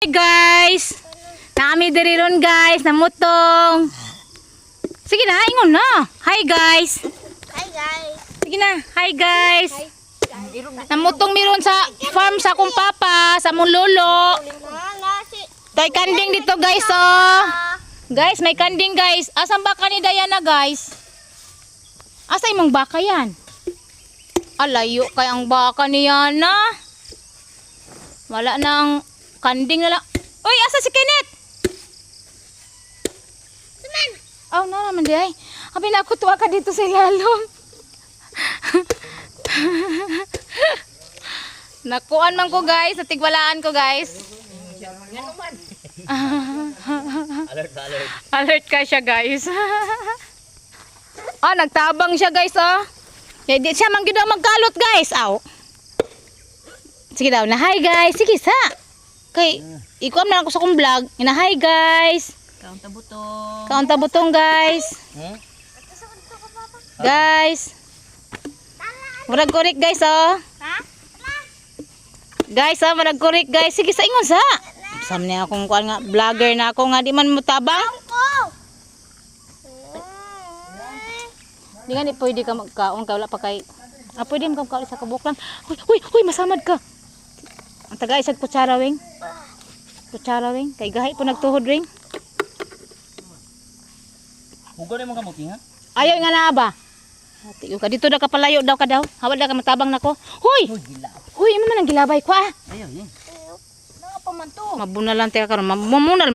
Hi guys. Nami diri ron guys, namutong. Sige na, ingon na. Hi guys. Hi guys. Sige na. Hi guys. Namutong miron sa farm sa akong papa, sa mong lolo. Tay kanding dito guys oh. Guys, may kanding guys. Asang baka ni Diana guys? Asa imong baka yan? Alayo kay ang baka ni Yana. Wala nang kanding na lang. Uy, asa si Kenneth? Oh, no naman di ay. Abi na ako tuwa ka dito sa ilalom. Nakuan man ko guys, natigwalaan ko guys. Alert ka siya guys. Nagtabang siya guys oh. Di siya man gyud magkalot guys. Aw. Sige daw na hi guys. Sige sa. Kay ikuam na ako sa akong vlog. Ina hi guys. Kaunta butong. Kaunta butong guys. Guys. Murag korek guys oh. Ha? Guys oh, murag korek guys. Sige sa ingon sa. Sam niya akong kuan nga vlogger na ako nga di man mutabang. Di nga ni pwede ka magkaon ka wala pa kay. Pwede mo ka sa kabuklan. Huy, masamad ka. Ang taga isag kutsara wing. Kutsara wing kay gahi po nagtuhod ring. Hugo na mo kamuti ha? Ayaw nga na ba? Tiyo ka dito daw ka palayo daw ka daw. Hawad daw ka matabang nako. Huy. Huy, imo man ang gilabay ko ah. Ayaw, yan. Mga pamanto. Mabunalan teka karon. Mamunal